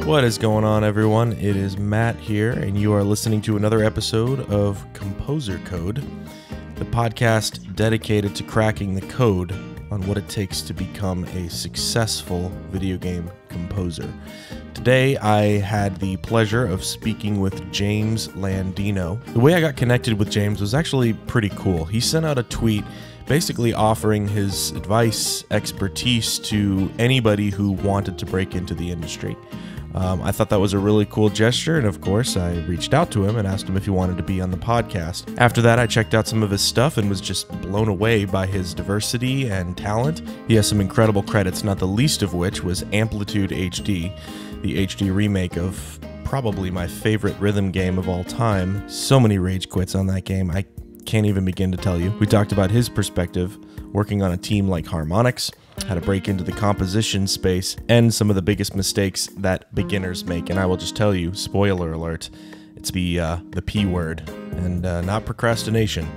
What is going on, everyone? It is Matt here, and you are listening to another episode of Composer Code, the podcast dedicated to cracking the code on what it takes to become a successful video game composer. Today, I had the pleasure of speaking with James Landino. The way I got connected with James was actually pretty cool. He sent out a tweet basically offering his advice, expertise to anybody who wanted to break into the industry. I thought that was a really cool gesture, and of course, I reached out to him and asked him if he wanted to be on the podcast. After that, I checked out some of his stuff and was just blown away by his diversity and talent. He has some incredible credits, not the least of which was Amplitude HD, the HD remake of probably my favorite rhythm game of all time. So many rage quits on that game, I can't even begin to tell you. We talked about his perspective working on a team like Harmonix, how to break into the composition space, and some of the biggest mistakes that beginners make. And I will just tell you, spoiler alert, it's the P word, and not procrastination,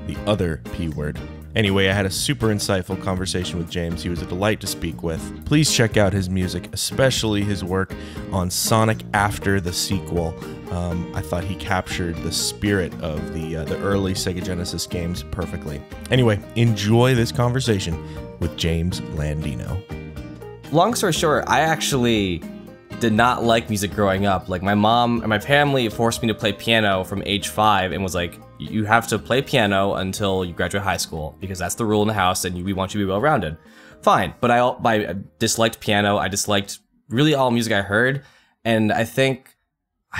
the other P word. Anyway, I had a super insightful conversation with James. He was a delight to speak with. Please check out his music, especially his work on Sonic After the sequel. I thought he captured the spirit of the early Sega Genesis games perfectly. Anyway, enjoy this conversation with James Landino. Long story short, I actually did not like music growing up. Like, my mom and my family forced me to play piano from age 5 and was like, you have to play piano until you graduate high school because that's the rule in the house and we want you to be well-rounded. Fine, but I disliked piano. I disliked really all music I heard, and I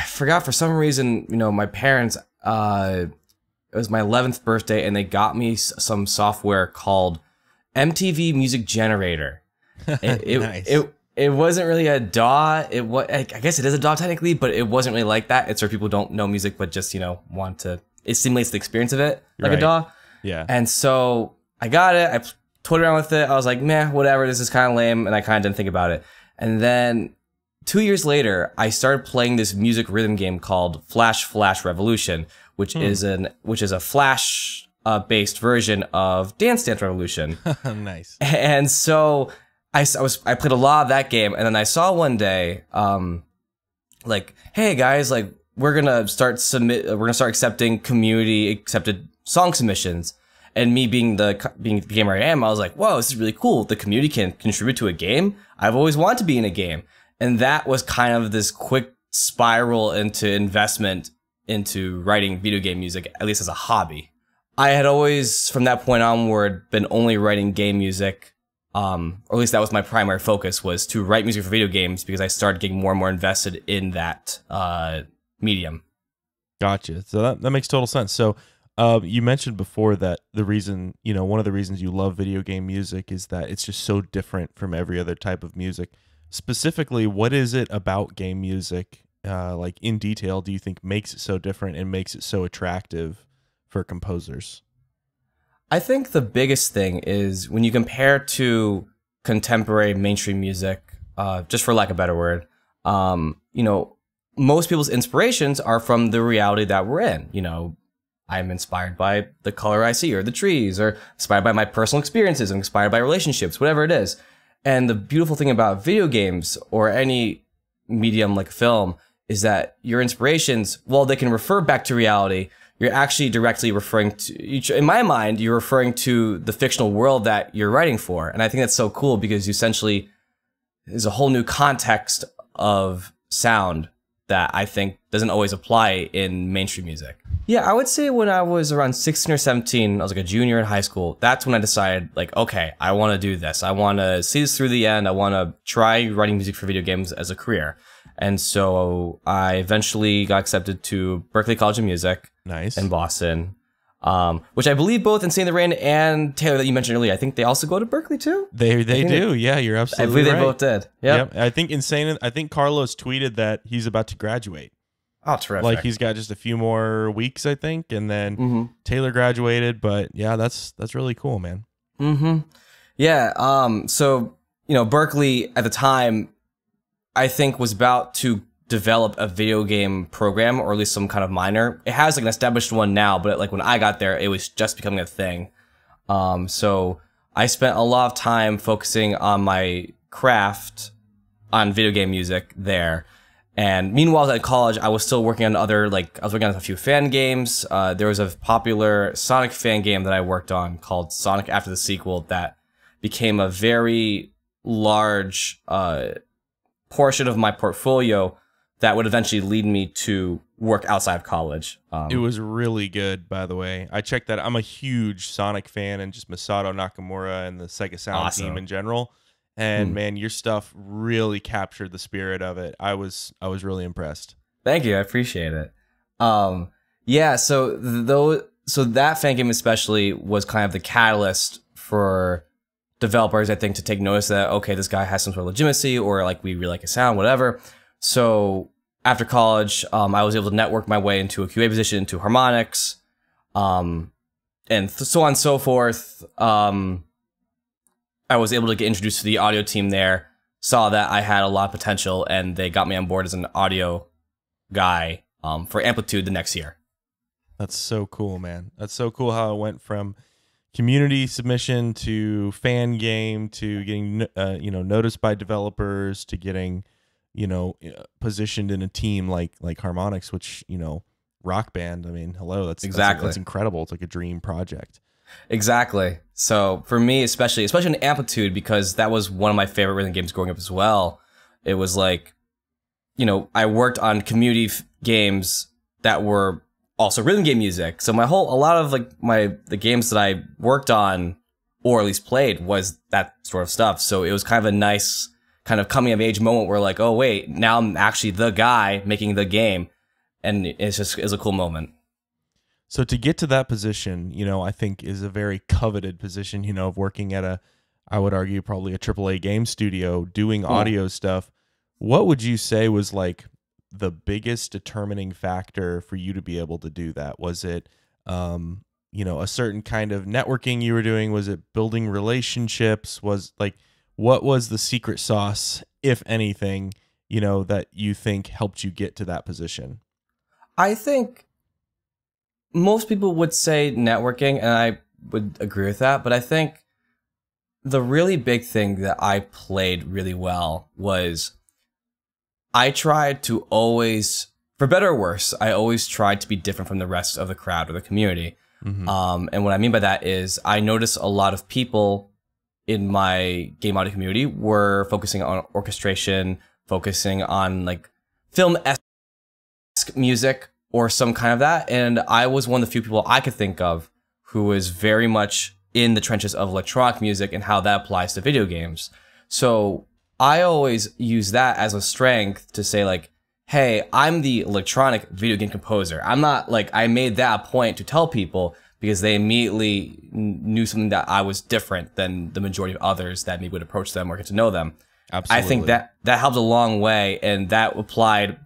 forgot for some reason, my parents, it was my 11th birthday and they got me some software called MTV Music Generator. Nice. It wasn't really a DAW. I guess it is a DAW technically, but it wasn't really like that. It's for people who don't know music, but just, want to, it simulates the experience of it like Right. a DAW. Yeah. And so I got it. I toyed around with it. I was like, meh, whatever. This is kind of lame. And I kind of didn't think about it. And then 2 years later, I started playing this music rhythm game called Flash Revolution, which is a Flash based version of Dance Dance Revolution. Nice. And so I played a lot of that game, and then I saw one day, like, hey guys, like, we're gonna start accepting community accepted song submissions. And me being the gamer I am, I was like, whoa, this is really cool. The community can contribute to a game. I've always wanted to be in a game. And that was kind of this quick spiral into investment into writing video game music, at least as a hobby. I had always, from that point onward, been only writing game music, or at least that was my primary focus, was to write music for video games because I started getting more and more invested in that medium. Gotcha. So that makes total sense. So you mentioned before that the reason, one of the reasons you love video game music is that it's just so different from every other type of music. Specifically, what is it about game music, like in detail, do you think makes it so different and makes it so attractive for composers? I think the biggest thing is when you compare to contemporary mainstream music, just for lack of a better word, most people's inspirations are from the reality that we're in. I'm inspired by the color I see or the trees, or inspired by my personal experiences, and inspired by relationships, whatever it is. And the beautiful thing about video games or any medium like film is that your inspirations, while they can refer back to reality, you're actually directly referring to, in my mind, you're referring to the fictional world that you're writing for. And I think that's so cool because essentially there's a whole new context of sound that I think doesn't always apply in mainstream music. Yeah, I would say when I was around 16 or 17, I was like a junior in high school. That's when I decided, like, okay, I want to do this. I want to see this through the end. I want to try writing music for video games as a career. And so I eventually got accepted to Berklee College of Music. Nice. In Boston, which I believe both Insane the Rain and Taylor that you mentioned earlier, I think they also go to Berklee too. They do. Yeah, you're absolutely right. I believe they both did. Yep. I think Carlos tweeted that he's about to graduate. Oh, terrific. Like, he's got just a few more weeks, I think, and then Taylor graduated, but yeah, that's really cool, man. Yeah, so, Berklee at the time, I think, was about to develop a video game program, or at least some kind of minor. It has like an established one now, but like when I got there, it was just becoming a thing. So I spent a lot of time focusing on my craft on video game music there. And meanwhile, at college, I was still working on other, like, I was working on a few fan games. There was a popular Sonic fan game that I worked on called Sonic After the Sequel that became a very large portion of my portfolio that would eventually lead me to work outside of college. It was really good, by the way. I checked that. I'm a huge Sonic fan and just Masato Nakamura and the Sega Sound team in general. And man, your stuff really captured the spirit of it. I was really impressed. Thank you, I appreciate it. Yeah, so that fan game especially was kind of the catalyst for developers, I think, to take notice that okay, this guy has some sort of legitimacy, or like we really like his sound, whatever. So after college, I was able to network my way into a QA position, into Harmonix, and so on and so forth. I was able to get introduced to the audio team there, saw that I had a lot of potential, and they got me on board as an audio guy for Amplitude the next year. That's so cool, man. That's so cool how it went from community submission to fan game to getting noticed by developers to getting positioned in a team like Harmonix, which Rock Band. I mean, hello, that's incredible. It's like a dream project. Exactly. So for me, especially in Amplitude, because that was one of my favorite rhythm games growing up as well. It was like, I worked on community games that were also rhythm game music. So a lot of the games that I worked on, or at least played, was that sort of stuff. So it was kind of a nice kind of coming of age moment where like, oh wait, now I'm actually the guy making the game, and it's a cool moment. So to get to that position, I think is a very coveted position, of working at I would argue probably a AAA game studio doing audio stuff. What would you say was like the biggest determining factor for you to be able to do that? Was it, a certain kind of networking you were doing? Was it building relationships? What was the secret sauce, if anything, that you think helped you get to that position? I think most people would say networking, and I would agree with that, but I think the really big thing that I played really well was I tried to always, for better or worse, I always tried to be different from the rest of the crowd or the community. And what I mean by that is I noticed a lot of people in my game audio community were focusing on orchestration, focusing on like film-esque music, or some kind of that. And I was one of the few people I could think of who was very much in the trenches of electronic music and how that applies to video games. So I always use that as a strength to say like, hey, I'm the electronic video game composer. I'm not like, I made that a point to tell people because they immediately knew something that I was different than the majority of others that maybe would approach them or get to know them. Absolutely. I think that helped a long way, and that applied,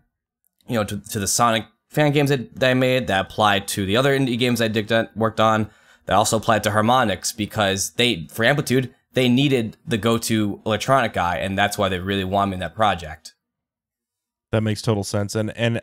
to the Sonic fan games that I made, that applied to the other indie games I worked on, that also applied to Harmonix, because for Amplitude, they needed the go-to electronic guy, and that's why they really wanted me in that project. That makes total sense. And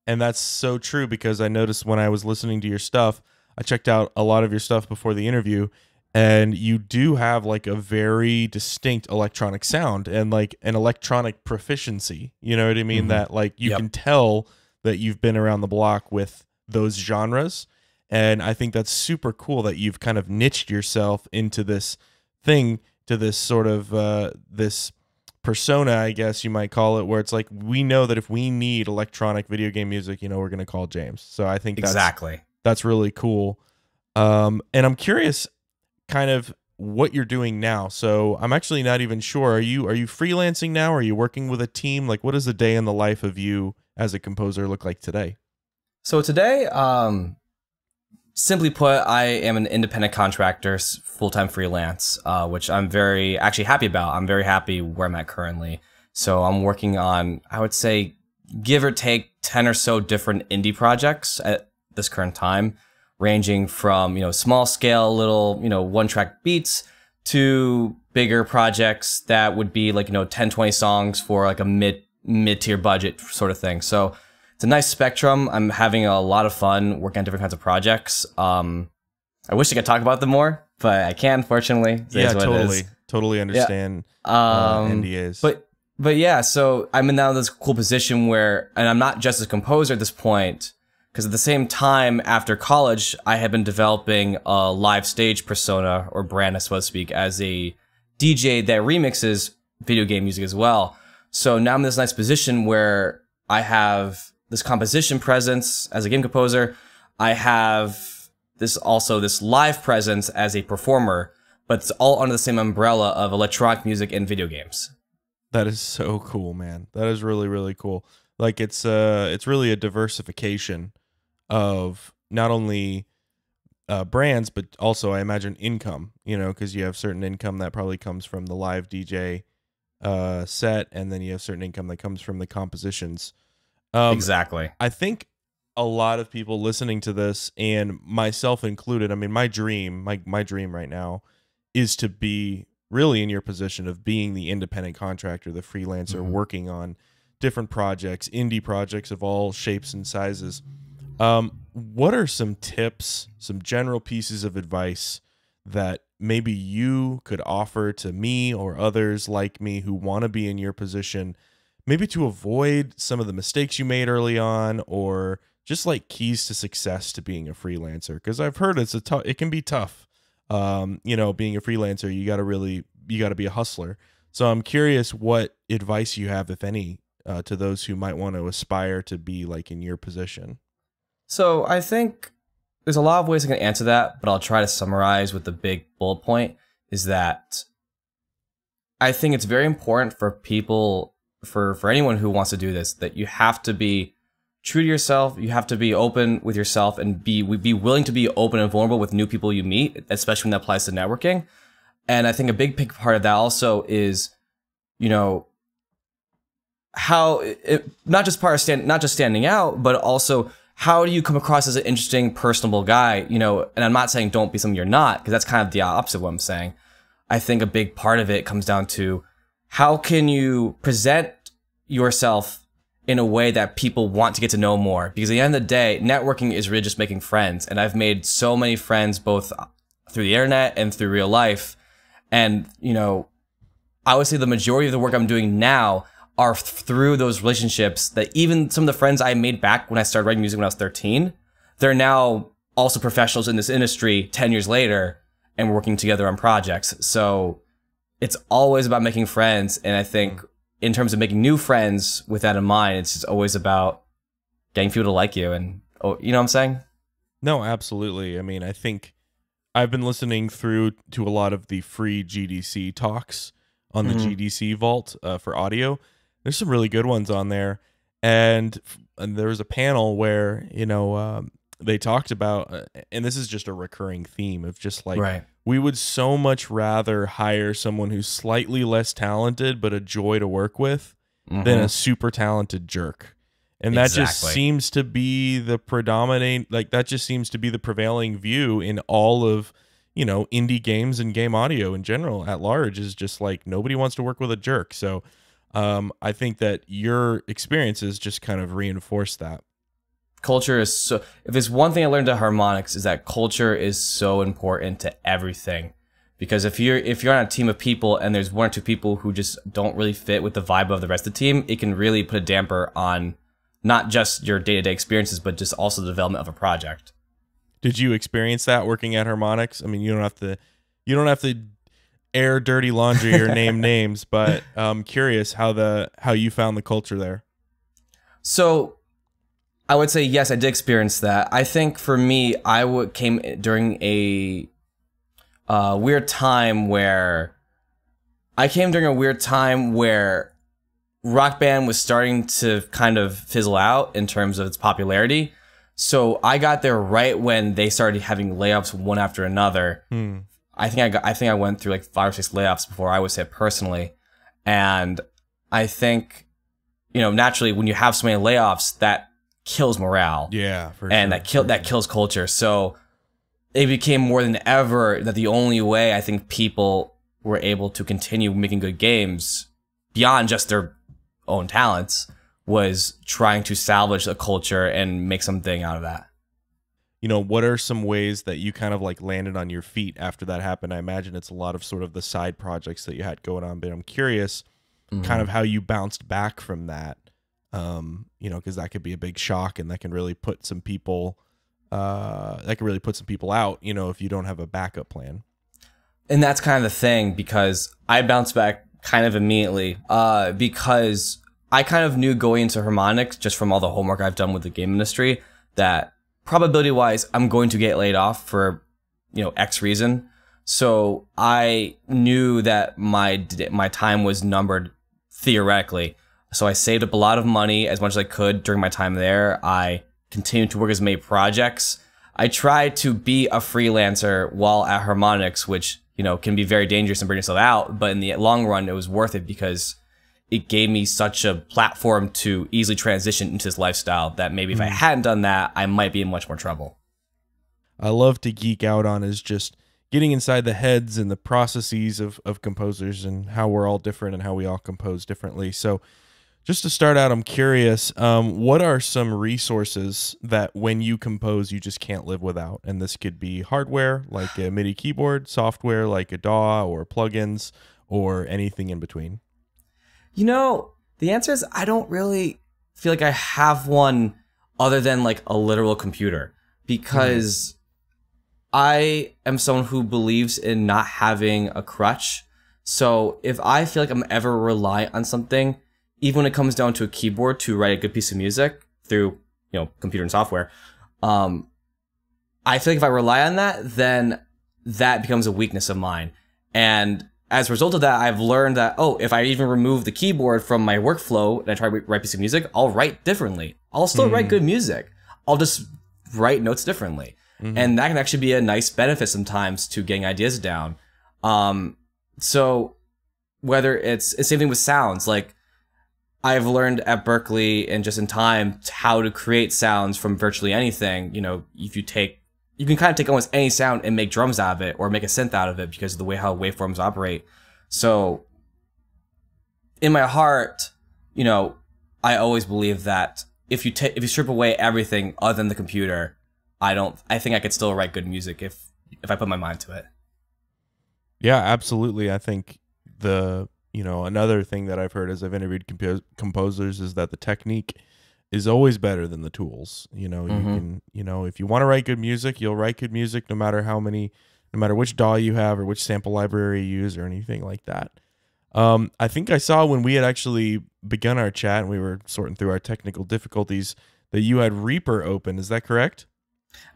that's so true, because I noticed when I was listening to your stuff, I checked out a lot of your stuff before the interview, and you do have like a very distinct electronic sound and like an electronic proficiency. You know what I mean? That like you can tell that you've been around the block with those genres. And I think that's super cool that you've kind of niched yourself into this thing, to this sort of this persona, I guess you might call it, where it's like, we know that if we need electronic video game music, we're going to call James. So I think that's really cool. And I'm curious kind of what you're doing now. So I'm actually not even sure. Are you freelancing now? Are you working with a team? Like, what does a day in the life of you as a composer look like today? So today, simply put, I am an independent contractor, full-time freelance, which I'm very actually happy about. I'm very happy where I'm at currently. So I'm working on, I would say, give or take 10 or so different indie projects at this current time, ranging from, small scale, little, one-track beats to bigger projects that would be like, 10, 20 songs for like a mid-tier budget sort of thing. So it's a nice spectrum. I'm having a lot of fun working on different kinds of projects. I wish I could talk about them more, but I can't, unfortunately. Yeah, totally understand NDAs. But But yeah, so I'm in now this cool position where, and I'm not just a composer at this point, because at the same time after college, I had been developing a live stage persona or brand, so to speak, as a DJ that remixes video game music as well. So now I'm in this nice position where I have this composition presence as a game composer. I have this live presence as a performer, but it's all under the same umbrella of electronic music and video games. That is so cool, man. That is really, really cool. Like it's really a diversification of not only brands, but also I imagine income, you know, because you have certain income that probably comes from the live DJ set, and then you have certain income that comes from the compositions. Exactly. I think a lot of people listening to this, and myself included, I mean, my dream right now is to be really in your position of being the independent contractor, the freelancer, working on different projects, indie projects of all shapes and sizes. What are some tips, some general pieces of advice that maybe you could offer to me or others like me who want to be in your position, maybe to avoid some of the mistakes you made early on, or just like keys to success to being a freelancer? Because I've heard it can be tough. You know, being a freelancer, you got to be a hustler. So I'm curious what advice you have, if any, to those who might want to aspire to be like in your position. So I think there's a lot of ways I can answer that, but I'll try to summarize with the big bullet point is that I think it's very important for people, for anyone who wants to do this, that you have to be true to yourself. You have to be open with yourself and be willing to be open and vulnerable with new people you meet, especially when that applies to networking. And I think a big part of that also is, you know, not just standing out, but also how do you come across as an interesting, personable guy? You know, and I'm not saying don't be something you're not, because that's kind of the opposite of what I'm saying. I think a big part of it comes down to how can you present yourself in a way that people want to get to know more? Because at the end of the day, networking is really just making friends. And I've made so many friends both through the internet and through real life. And, you know, I would say the majority of the work I'm doing now are through those relationships that even some of the friends I made back when I started writing music when I was 13, they're now also professionals in this industry 10 years later and working together on projects. So it's always about making friends. And I think in terms of making new friends with that in mind, it's just always about getting people to like you. And, you know what I'm saying? No, absolutely. I mean, I think I've been listening through to a lot of the free GDC talks on the GDC Vault for audio. There's some really good ones on there. And there was a panel where, you know, they talked about, and this is just a recurring theme of just like, we would so much rather hire someone who's slightly less talented, but a joy to work with than a super talented jerk. And that just seems to be the that just seems to be the prevailing view in all of, you know, indie games and game audio in general at large, is just like nobody wants to work with a jerk. So I think that your experiences just kind of reinforce that. Culture is so, if there's one thing I learned at Harmonix, is that culture is so important to everything. Because if you're on a team of people and there's one or two people who just don't really fit with the vibe of the rest of the team, it can really put a damper on not just your day-to-day experiences, but just also the development of a project. Did you experience that working at Harmonix? I mean, you don't have to air dirty laundry or name names, but I'm curious how you found the culture there. So I would say yes, I did experience that. I think for me, came during a weird time where Rock Band was starting to kind of fizzle out in terms of its popularity. So I got there right when they started having layoffs one after another. I think I went through like 5 or 6 layoffs before I was hit personally. And I think, you know, naturally when you have so many layoffs, that kills morale. Yeah, and that kills culture. So it became more than ever that the only way I think people were able to continue making good games beyond just their own talents was trying to salvage a culture and make something out of that. You know, what are some ways that you kind of like landed on your feet after that happened? I imagine it's a lot of sort of the side projects that you had going on, but I'm curious, kind of how you bounced back from that. You know, because that could be a big shock, and that can really put some people out, you know, if you don't have a backup plan. And that's kind of the thing, because I bounced back kind of immediately, because I kind of knew going into Harmonix, just from all the homework I've done with the game industry, that probability wise, I'm going to get laid off for, you know, X reason. So I knew that my time was numbered theoretically. So I saved up a lot of money as much as I could during my time there. I continued to work as many projects. I tried to be a freelancer while at Harmonix, which, you know, can be very dangerous and burn yourself out. But in the long run, it was worth it because it gave me such a platform to easily transition into this lifestyle that maybe if I hadn't done that, I might be in much more trouble. I love to geek out on is just getting inside the heads and the processes of composers and how we're all different and how we all compose differently. So just to start out, I'm curious, what are some resources that when you compose, you just can't live without? And this could be hardware, like a MIDI keyboard, software, like a DAW or plugins, or anything in between. You know, the answer is I don't really feel like I have one other than like a literal computer, because I am someone who believes in not having a crutch. So if I feel like I'm ever reliant on something, even when it comes down to a keyboard to write a good piece of music through, you know, computer and software, I feel like if I rely on that, then that becomes a weakness of mine. And as a result of that, I've learned that, oh, if I even remove the keyboard from my workflow and I try to write a piece of music, I'll write differently. I'll still write good music. I'll just write notes differently. And that can actually be a nice benefit sometimes to getting ideas down. So whether it's the same thing with sounds, like I've learned at Berkeley and just in time how to create sounds from virtually anything. You know, if you can kind of take almost any sound and make drums out of it or make a synth out of it because of the way how waveforms operate. So in my heart, you know, I always believe that if you strip away everything other than the computer, I think I could still write good music if I put my mind to it. Yeah, absolutely. I think another thing that I've heard as I've interviewed composers is that the technique is always better than the tools. You know, you can, you know, if you want to write good music, you'll write good music no matter which DAW you have or which sample library you use or anything like that. I think I saw when we had actually begun our chat and we were sorting through our technical difficulties that you had Reaper open. Is that correct?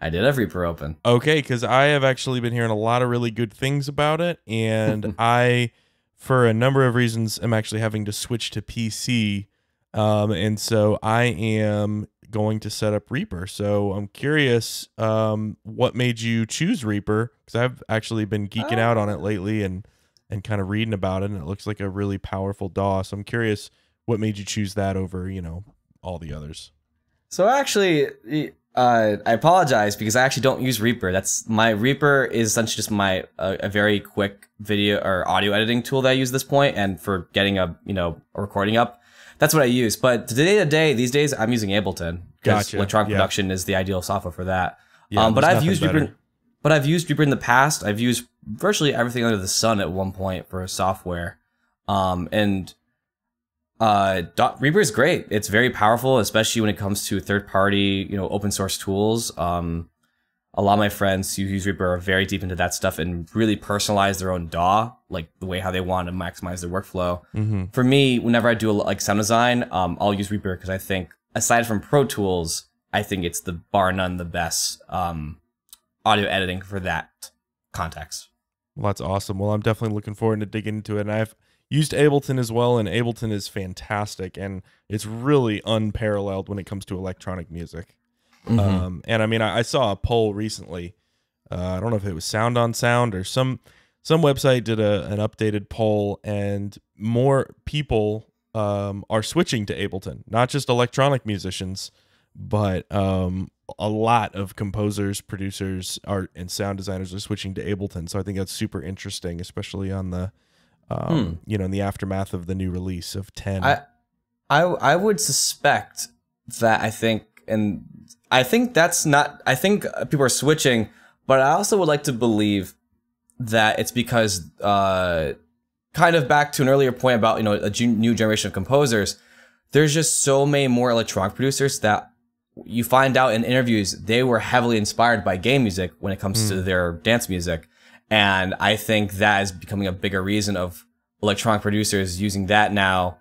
I did have Reaper open. Okay, because I have actually been hearing a lot of really good things about it, and I, for a number of reasons, am actually having to switch to PC, and so I am going to set up Reaper. So I'm curious, what made you choose Reaper? Because I've actually been geeking out on it lately and kind of reading about it, and it looks like a really powerful DAW. So I'm curious, what made you choose that over, you know, all the others? So actually, I apologize because I actually don't use Reaper. My Reaper is essentially just a very quick video or audio editing tool that I use at this point, and for getting a recording up, that's what I use. But these days I'm using Ableton because electronic production is the ideal software for that. Yeah, but I've used Reaper. But I've used Reaper in the past. I've used virtually everything under the sun at one point for software, Reaper is great. It's very powerful, especially when it comes to third-party, you know, open source tools. A lot of my friends who use Reaper are very deep into that stuff and really personalize their own DAW, like the way how they want to maximize their workflow. For me, whenever I do sound design, I'll use Reaper because I think, aside from Pro Tools, I think it's the bar none the best audio editing for that context. Well, that's awesome. Well, I'm definitely looking forward to digging into it, and I've used Ableton as well, and Ableton is fantastic, and it's really unparalleled when it comes to electronic music. And I mean, I saw a poll recently. I don't know if it was Sound on Sound or some website did an updated poll, and more people are switching to Ableton. Not just electronic musicians, but a lot of composers, producers, art, and sound designers are switching to Ableton. So I think that's super interesting, especially on the you know, in the aftermath of the new release of 10. I would suspect that I think people are switching, but I also would like to believe that it's because kind of back to an earlier point about, new generation of composers, there's just so many more electronic producers that you find out in interviews they were heavily inspired by game music when it comes to their dance music. And I think that is becoming a bigger reason of electronic producers using that now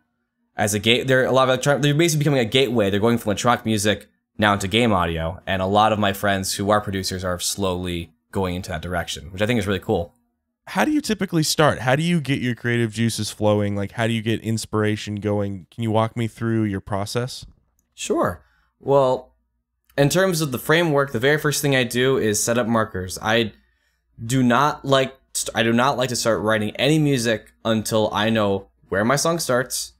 as a gate. They're basically becoming a gateway. They're going from electronic music now into game audio. And a lot of my friends who are producers are slowly going into that direction, which I think is really cool. How do you typically start? How do you get your creative juices flowing? Like, how do you get inspiration going? Can you walk me through your process? Sure. Well, in terms of the framework, the very first thing I do is set up markers. I do not like to start writing any music until I know where my song starts,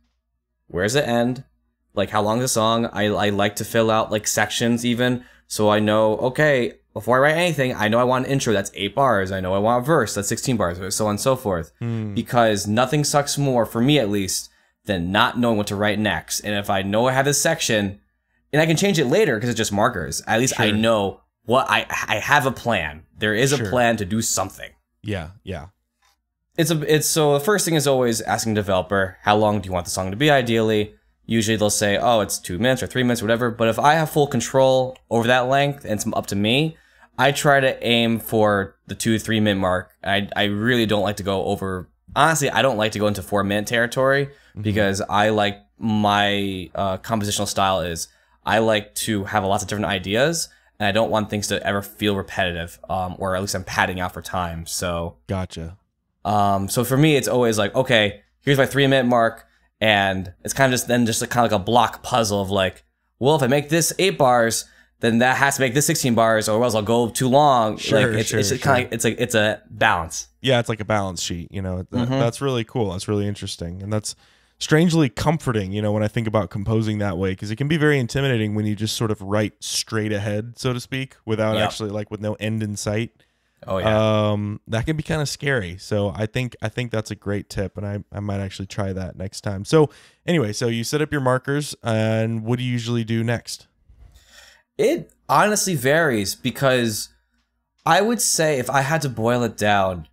where does it end, like how long is the song. I like to fill out like sections even, so I know, okay, before I write anything, I know I want an intro that's 8 bars. I know I want a verse that's 16 bars, so on and so forth. Because nothing sucks more, for me at least, than not knowing what to write next. And if I know I have this section, and I can change it later because it's just markers, at least I know what I have a plan. There is a plan to do something. Yeah. So the first thing is always asking the developer, how long do you want the song to be ideally? Usually they'll say, oh, it's 2 minutes or 3 minutes or whatever. But if I have full control over that length and it's up to me, I try to aim for the 2 to 3 minute mark. I really don't like to go over, honestly, I don't like to go into 4 minute territory because I like my compositional style is I like to have lots of different ideas, and I don't want things to ever feel repetitive, or at least I'm padding out for time. So gotcha. So for me, it's always like, okay, here's my 3 minute mark, and it's kind of just kind of like a block puzzle of like, well, if I make this 8 bars, then that has to make this 16 bars, or else I'll go too long. It's a balance. Yeah, it's like a balance sheet. That's really cool. That's really interesting, and that's strangely comforting, when I think about composing that way, because it can be very intimidating when you just sort of write straight ahead, so to speak, without actually with no end in sight. Oh yeah. That can be kind of scary. So I think that's a great tip, and I might actually try that next time. So anyway, so you set up your markers, and what do you usually do next? It honestly varies, because I would say if I had to boil it down,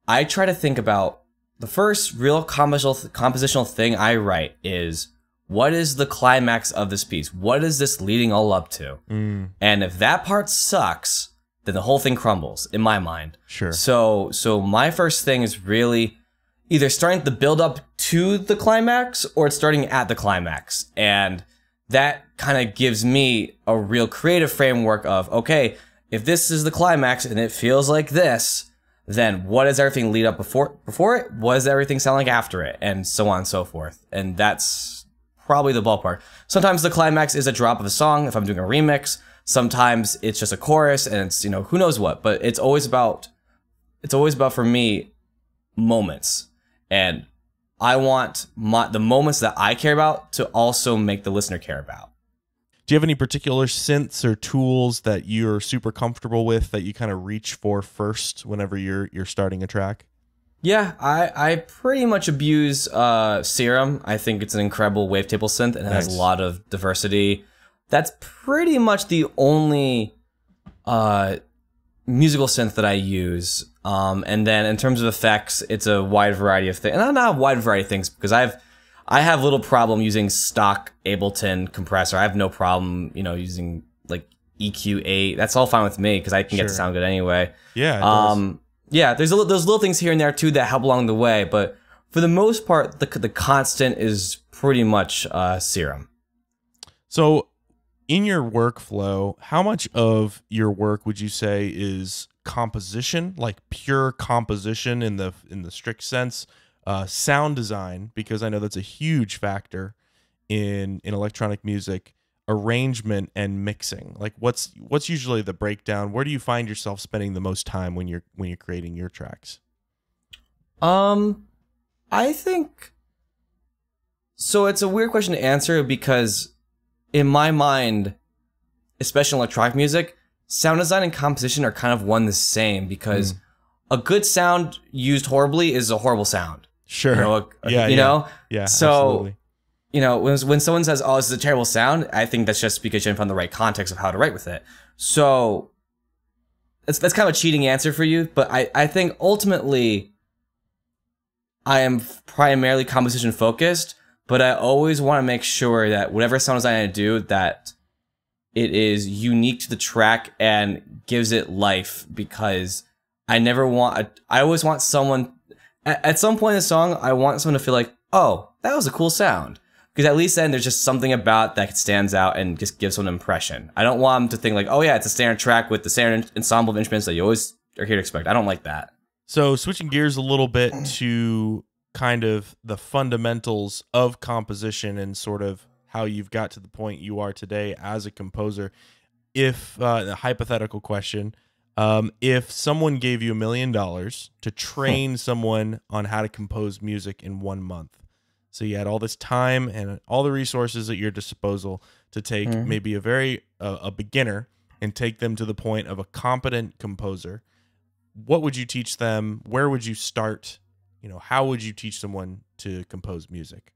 I try to think about the first real compositional thing I write is, what is the climax of this piece? What is this leading all up to? And if that part sucks, then the whole thing crumbles in my mind. Sure. So my first thing is really either starting the build up to the climax or it's starting at the climax. And that kind of gives me a real creative framework of, okay, if this is the climax and it feels like this, then what does everything lead up before it? What does everything sound like after it? And so on and so forth. And that's probably the ballpark. Sometimes the climax is a drop of a song if I'm doing a remix. Sometimes it's just a chorus and it's, who knows what. But it's always about for me, moments. And I want the moments that I care about to also make the listener care about. Do you have any particular synths or tools that you're super comfortable with that you kind of reach for first whenever you're starting a track? Yeah, I pretty much abuse Serum. I think it's an incredible wavetable synth and it has a lot of diversity. That's pretty much the only musical synth that I use. And then in terms of effects, it's a wide variety of things. And not a wide variety of things, because I have little problem using stock Ableton compressor. I have no problem, using like EQ8. That's all fine with me because I can get the sound good anyway. Yeah. Yeah. There's those little things here and there too that help along the way, but for the most part, the constant is pretty much Serum. So, in your workflow, how much of your work would you say is composition, like pure composition in the strict sense? Sound design, because I know that's a huge factor in electronic music, arrangement and mixing. Like what's usually the breakdown? Where do you find yourself spending the most time when you're creating your tracks? I think so. It's a weird question to answer because in my mind, especially in electronic music, sound design and composition are kind of one the same, because a good sound used horribly is a horrible sound. Sure. Yeah. So, absolutely. When someone says, "Oh, this is a terrible sound," I think that's just because you didn't find the right context of how to write with it. So, that's kind of a cheating answer for you. But I think ultimately, I am primarily composition focused, but I always want to make sure that whatever sound design I do, that it is unique to the track and gives it life, because I always want someone, at some point in the song, I want someone to feel like, oh, that was a cool sound. Because at least then there's just something about that stands out and just gives someone an impression. I don't want them to think like, oh yeah, it's a standard track with the standard ensemble of instruments that you always are here to expect. I don't like that. So switching gears a little bit to kind of the fundamentals of composition and sort of how you've got to the point you are today as a composer. If a hypothetical question, if someone gave you $1 million to train someone on how to compose music in 1 month, so you had all this time and all the resources at your disposal to take maybe a beginner and take them to the point of a competent composer, what would you teach them? Where would you start? You know, how would you teach someone to compose music?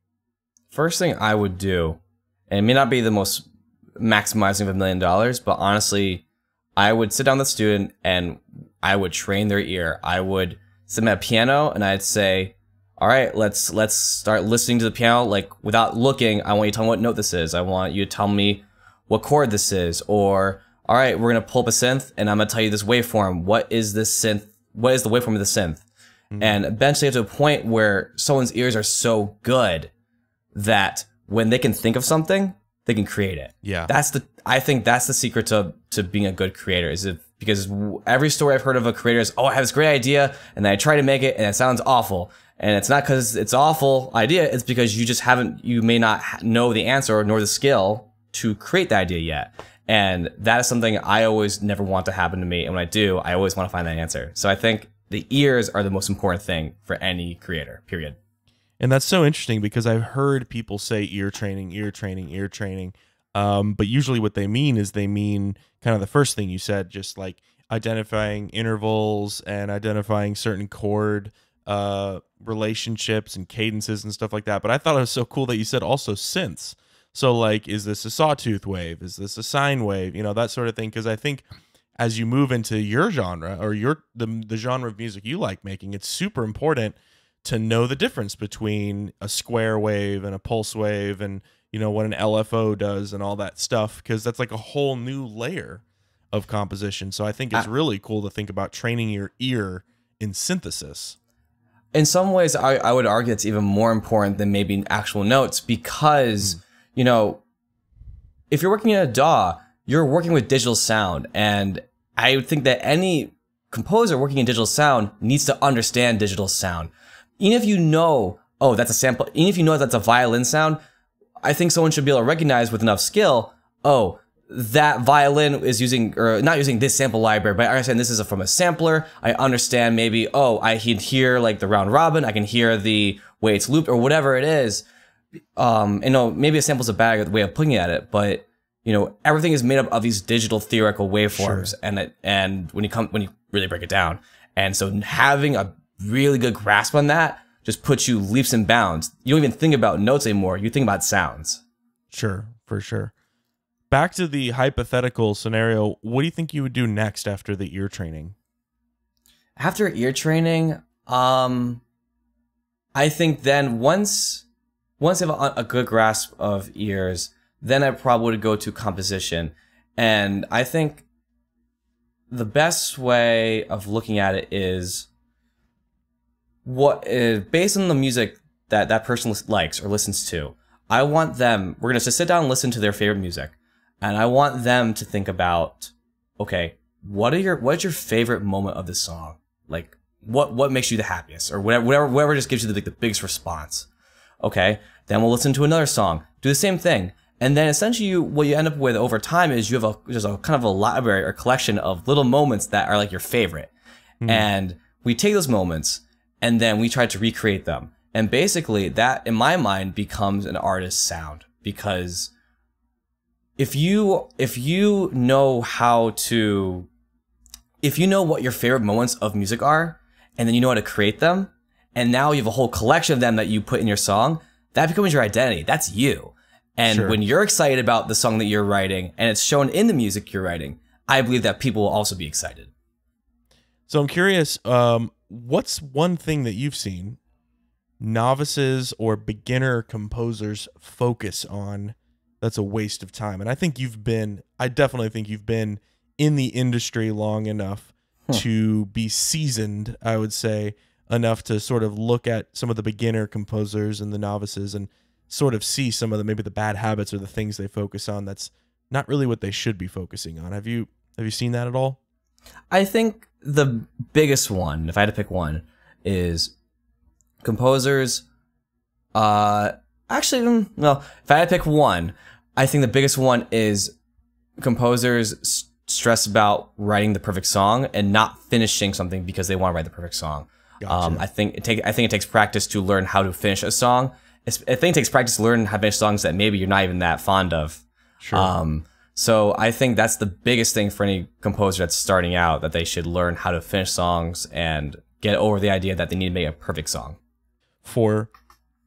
First thing I would do, and it may not be the most maximizing of $1 million, but honestly, I would sit down with the student and I would train their ear. I would sit them at a piano and I'd say, all right, let's start listening to the piano. Like, without looking, I want you to tell me what note this is. I want you to tell me what chord this is. Or, all right, we're going to pull up a synth and I'm going to tell you this waveform. What is this synth? What is the waveform of the synth? And eventually to a point where someone's ears are so good that when they can think of something, they can create it. Yeah. I think that's the secret to being a good creator, because every story I've heard of a creator is, oh, I have this great idea and then I try to make it and it sounds awful. And it's not because it's an awful idea, it's because you may not know the answer nor the skill to create the idea yet. And that is something I always never want to happen to me. And when I do, I always want to find that answer. So I think the ears are the most important thing for any creator, period. And that's so interesting because I've heard people say ear training, ear training, ear training. But usually what they mean is kind of the first thing you said, just like identifying intervals and identifying certain chord relationships and cadences and stuff like that. But I thought it was so cool that you said also synths. So like, is this a sawtooth wave? Is this a sine wave? You know, that sort of thing. Because I think as you move into your genre or the genre of music you like making, it's super important to know the difference between a square wave and a pulse wave and, you know, what an LFO does and all that stuff, because that's like a whole new layer of composition. So I think it's really cool to think about training your ear in synthesis. In some ways, I would argue it's even more important than maybe actual notes, because, you know, if you're working in a DAW, you're working with digital sound. And I would think that any composer working in digital sound needs to understand digital sound. Even if you know, oh, that's a sample, even if you know that's a violin sound, I think someone should be able to recognize with enough skill, oh, that violin is using, or not using this sample library, but I understand this is from a sampler. I understand maybe, oh, I can hear like the round robin, I can hear the way it's looped or whatever it is. You know, maybe a sample's a bad way of looking at it, but you know, everything is made up of these digital theoretical waveforms, sure. and when you really break it down, and so having a really good grasp on that just puts you leaps and bounds. You don't even think about notes anymore. You think about sounds. Sure, for sure. Back to the hypothetical scenario, what do you think you would do next after the ear training? After ear training, I think then once you have a good grasp of ears, then I probably would go to composition. And I think the best way of looking at it is based on the music that person likes or listens to. I want them, we're going to sit down and listen to their favorite music. And I want them to think about, okay, what's your favorite moment of this song? Like, what makes you the happiest, or whatever just gives you the biggest response. Okay, then we'll listen to another song, do the same thing, and then essentially what you end up with over time is you have just a kind of a library or collection of little moments that are like your favorite, and we take those moments and then we try to recreate them, and basically that, in my mind, becomes an artist's sound, because if you know what your favorite moments of music are, and then you know how to create them, and now you have a whole collection of them that you put in your song, that becomes your identity. That's you. And when you're excited about the song that you're writing, and it's shown in the music you're writing, I believe that people will also be excited. So I'm curious, what's one thing that you've seen novices or beginner composers focus on that's a waste of time? And I definitely think you've been in the industry long enough to be seasoned, I would say, enough to sort of look at some of the beginner composers and the novices and sort of see some of maybe the bad habits or the things they focus on that's not really what they should be focusing on. Have you seen that at all? I think the biggest one, if I had to pick one, is composers. Actually, no. If I had to pick one, I think the biggest one is composers stress about writing the perfect song and not finishing something because they want to write the perfect song. Gotcha. I think it takes practice to learn how to finish a song. I think it takes practice to learn how to finish songs that maybe you're not even that fond of. Sure. So I think that's the biggest thing for any composer that's starting out, that they should learn how to finish songs and get over the idea that they need to make a perfect song. For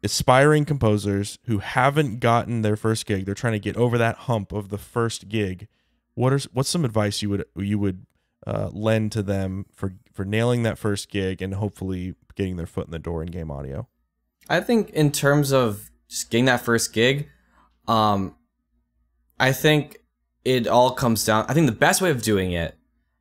aspiring composers who haven't gotten their first gig, they're trying to get over that hump of the first gig. What's some advice you would lend to them for nailing that first gig and hopefully getting their foot in the door in game audio? I think in terms of just getting that first gig, I think it all comes down. I think the best way of doing it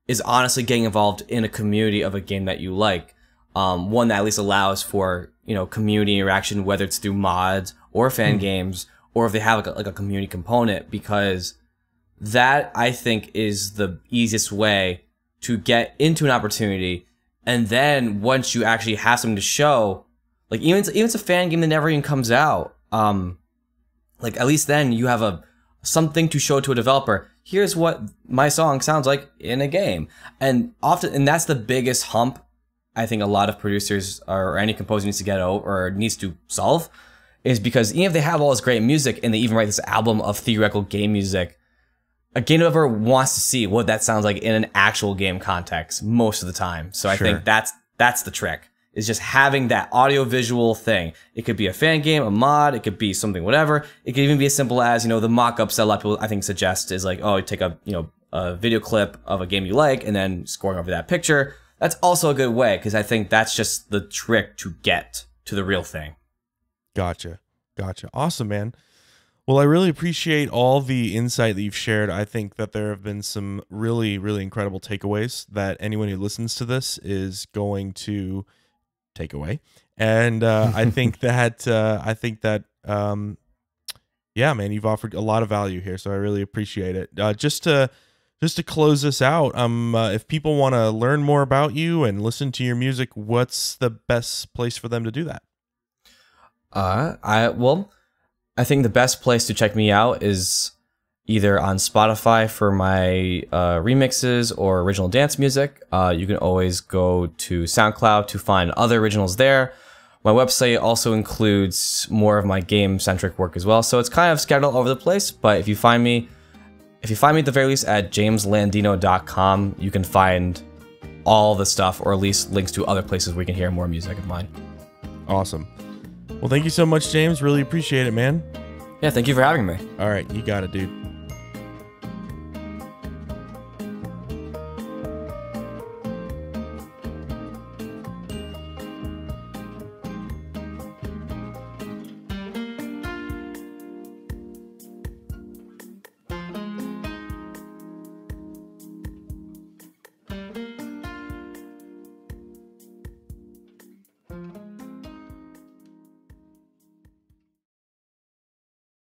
is honestly getting involved in a community of a game that you like. One that at least allows for, community interaction, whether it's through mods or fan games, or if they have like a community component, because that, I think, is the easiest way to get into an opportunity. And then once you actually have something to show, like even if it's a fan game that never even comes out, like at least then you have something to show to a developer. Here's what my song sounds like in a game. And that's the biggest hump I think a lot of producers or any composer needs to get over or needs to solve, is because even if they have all this great music and they even write this album of theoretical game music, a game developer wants to see what that sounds like in an actual game context most of the time. So I think that's the trick, is just having that audio visual thing. It could be a fan game, a mod, it could be something, whatever. It could even be as simple as, the mock-ups that a lot of people I think suggest is like, oh, you take a video clip of a game you like and then scoring over that picture. That's also a good way, because I think that's just the trick to get to the real thing. Gotcha. Awesome, man. Well, I really appreciate all the insight that you've shared. I think that there have been some really, really incredible takeaways that anyone who listens to this is going to take away. And I think that yeah, man, you've offered a lot of value here, so I really appreciate it. Just to close this out, if people want to learn more about you and listen to your music, what's the best place for them to do that? I think the best place to check me out is either on Spotify for my remixes or original dance music. You can always go to SoundCloud to find other originals there. My website also includes more of my game-centric work as well, so it's kind of scattered all over the place. But if you find me at the very least at jameslandino.com, you can find all the stuff, or at least links to other places where you can hear more music of mine. Awesome. Well, thank you so much, James. Really appreciate it, man. Yeah, thank you for having me. All right, you got it, dude.